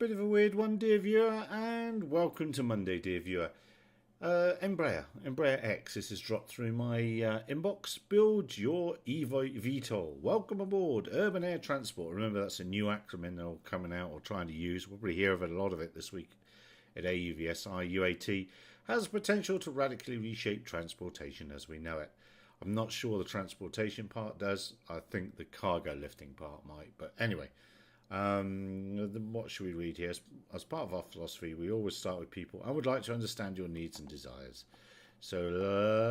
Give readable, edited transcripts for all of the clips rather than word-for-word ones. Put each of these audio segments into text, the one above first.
bit of a weird one, dear viewer, and welcome to Monday, dear viewer. Embraer X, this has dropped through my inbox. Build your eVTOL. Welcome aboard, Urban Air Transport. Remember, that's a new acronym they're all coming out or trying to use. We'll probably hear of it, a lot of it this week at AUVSI. UAT has potential to radically reshape transportation as we know it. I'm not sure the transportation part does. I think the cargo lifting part might. But anyway, what should we read here? As part of our philosophy, we always start with people. I would like to understand your needs and desires. So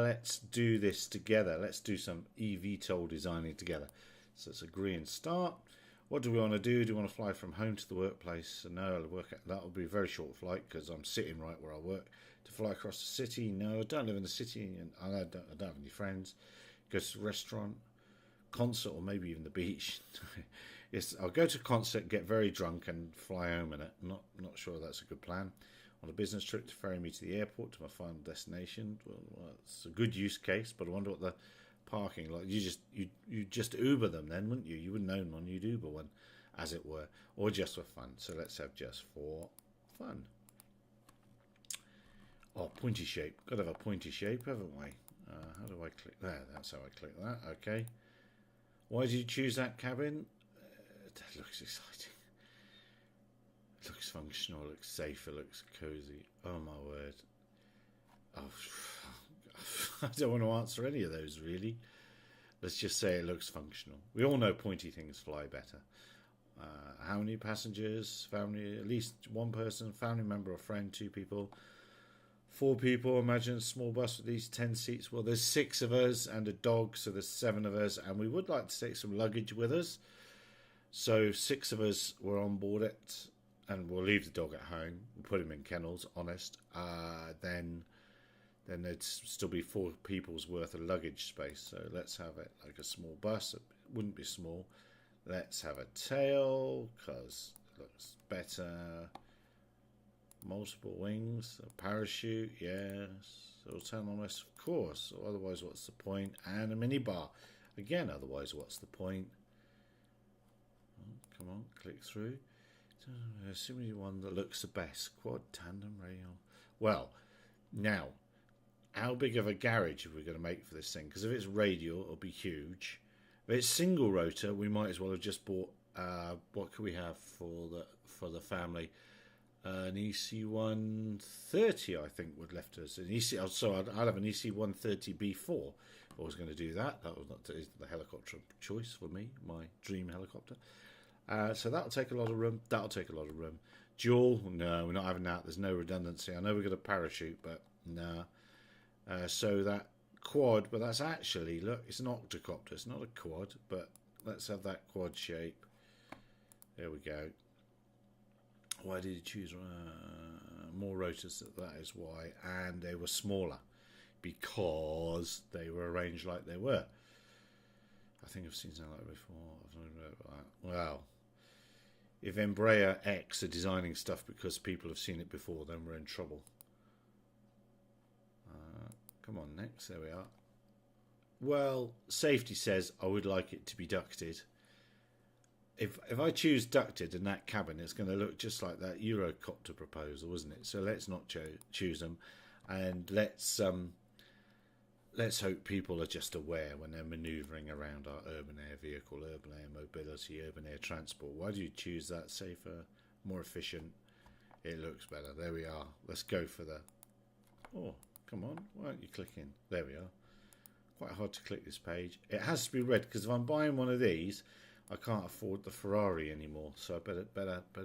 let's do this together. Let's do some eVTOL designing together. So let's agree and start. What do we want to do? Do we want to fly from home to the workplace? No, that will be a very short flight because I'm sitting right where I work. To fly across the city? No, I don't live in the city and I don't have any friends. Go to the restaurant, concert, or maybe even the beach. Yes, I'll go to a concert, get very drunk, and fly home in it. Not sure that's a good plan. On a business trip to ferry me to the airport to my final destination. Well, it's a good use case, but I wonder what the parking like. You just Uber them then, wouldn't you? You wouldn't own one, you'd Uber one, as it were, or just for fun. So let's have just for fun. Oh, pointy shape. Got to have a pointy shape, haven't we? How do I click there? That's how I click that. Okay. Why did you choose that cabin? That looks exciting. It looks functional, looks safe, it looks cozy. Oh my word. Oh, I don't want to answer any of those really. Let's just say it looks functional. We all know pointy things fly better. How many passengers? Family, at least one person, family member or friend, 2 people. 4 people, imagine a small bus with these 10 seats. Well, there's 6 of us and a dog, so there's 7 of us, and we would like to take some luggage with us. So 6 of us were on board it, and we'll leave the dog at home. We'll put him in kennels, honest. Then there'd still be 4 people's worth of luggage space. So let's have it like a small bus. It wouldn't be small. Let's have a tail, because it looks better. Multiple wings, a parachute, yes. Autonomous, of course. Otherwise, what's the point? And a minibar. Again, otherwise, what's the point? Oh, come on, click through. Assuming one that looks the best. Quad, tandem, rail. Well, now, how big of a garage are we going to make for this thing? Because if it's radial, it'll be huge. If it's single rotor, we might as well have just bought. What could we have for the family? An EC130, I think, would left us. So I'd have an EC130B4 if I was going to do that. That was not the helicopter choice for me, my dream helicopter. So that'll take a lot of room. Dual, no, we're not having that. There's no redundancy. I know we've got a parachute, but no. So that quad, but that's actually, look, it's an octocopter. It's not a quad, but let's have that quad shape. There we go. Why did you choose more rotors? That is why. And they were smaller because they were arranged like they were. I think I've seen something like that before. I've not even heard about that. Well, if Embraer X are designing stuff because people have seen it before, then we're in trouble. Come on, next. There we are. Well, safety says I would like it to be ducted. If I choose ducted in that cabin, it's going to look just like that Eurocopter proposal, isn't it? So let's not choose them, and let's hope people are just aware when they're manoeuvring around our urban air vehicle, urban air mobility, urban air transport. Why do you choose that? Safer, more efficient. It looks better. There we are. Let's go for the. Oh, come on! Why aren't you clicking? There we are. Quite hard to click this page. It has to be red because if I'm buying one of these, I can't afford the Ferrari anymore, so I better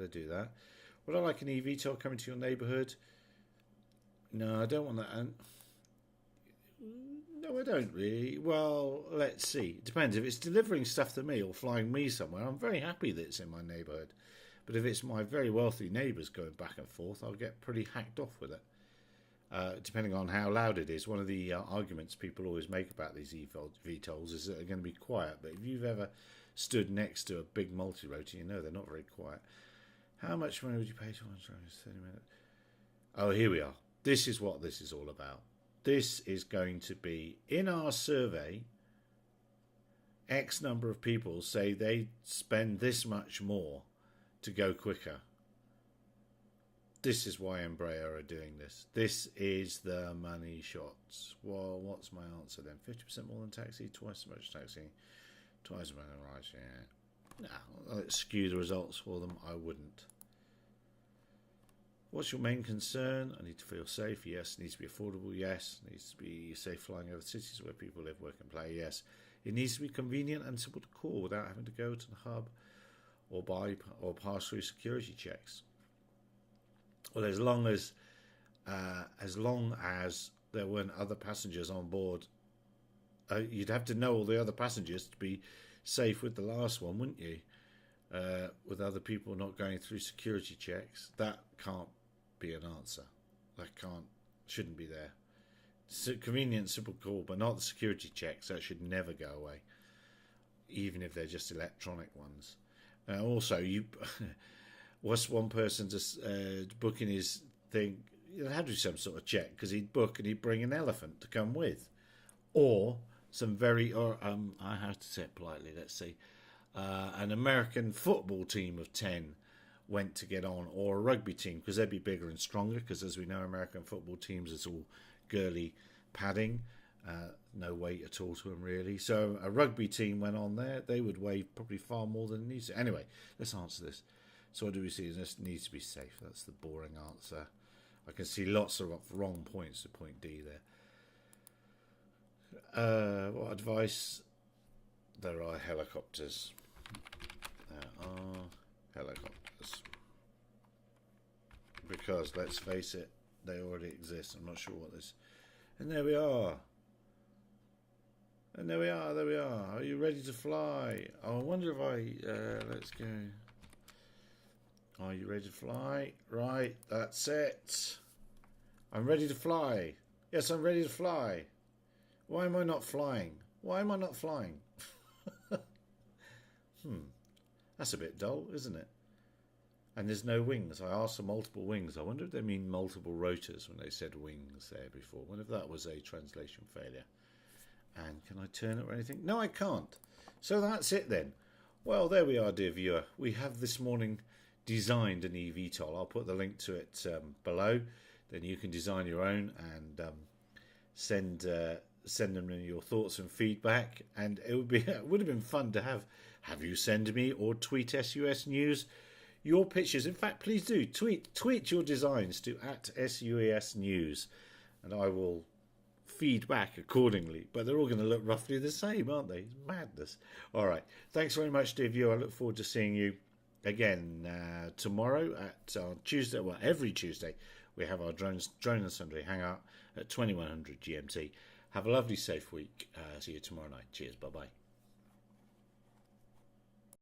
do that. Would I like an eVTOL coming to your neighbourhood? No, I don't want that. No, I don't really. Well, let's see. It depends. If it's delivering stuff to me or flying me somewhere, I'm very happy that it's in my neighbourhood. But if it's my very wealthy neighbours going back and forth, I'll get pretty hacked off with it. Depending on how loud it is. One of the arguments people always make about these eVTOLs is that they're going to be quiet. But if you've ever stood next to a big multi-rotor, you know they're not very quiet. How much money would you pay to one drive? 30 minutes. Oh, here we are. This is what this is all about. This is going to be, in our survey, X number of people say they spend this much more to go quicker. This is why Embraer are doing this. This is the money shots. Well, what's my answer then? 50% more than taxi, twice as much taxi, twice as much right, yeah. No, let's skew the results for them. I wouldn't. What's your main concern? I need to feel safe. Yes. It needs to be affordable. Yes. It needs to be safe flying over cities where people live, work and play. Yes. It needs to be convenient and simple to call without having to go to the hub or pass through security checks. Well, as long as there weren't other passengers on board, you'd have to know all the other passengers to be safe with the last one, wouldn't you? With other people not going through security checks, that can't be an answer. That shouldn't be there. It's a convenient, simple call, but not the security checks. That should never go away, even if they're just electronic ones. Also, what's one person just booking his thing? You'd have to do some sort of check, because he'd book and he'd bring an elephant to come with, or I have to say it politely. Let's see. An American football team of 10 went to get on, or a rugby team, because they'd be bigger and stronger, because as we know, American football teams is all girly padding, no weight at all to them really. So a rugby team went on there, they would weigh probably far more than it needs to. Anyway, let's answer this. So what do we see? This needs to be safe. That's the boring answer. I can see lots of wrong points to point D there. What advice? There are helicopters. There are helicopters. Because, let's face it, they already exist. I'm not sure what this... And there we are. And there we are, there we are. Are you ready to fly? Oh, I wonder if let's go. Are you ready to fly? Right, that's it. I'm ready to fly. Yes, I'm ready to fly. Why am I not flying? Why am I not flying? That's a bit dull, isn't it? And there's no wings. I asked for multiple wings. I wonder if they mean multiple rotors when they said wings there before. I wonder if that was a translation failure. And can I turn it or anything? No, I can't. So that's it then. Well, there we are, dear viewer. We have this morning designed an eVTOL. I'll put the link to it below. Then you can design your own and send them in your thoughts and feedback. And it would have been fun to have you send me or tweet SUS News your pictures. In fact, please do tweet your designs to @SUAS News, and I will feed back accordingly. But they're all going to look roughly the same, aren't they? It's madness. All right. Thanks very much, dear viewer. I look forward to seeing you again tomorrow at Tuesday. Well, every Tuesday we have our Drone and Sundry hangout at 2100 GMT. Have a lovely, safe week. See you tomorrow night. Cheers. Bye-bye.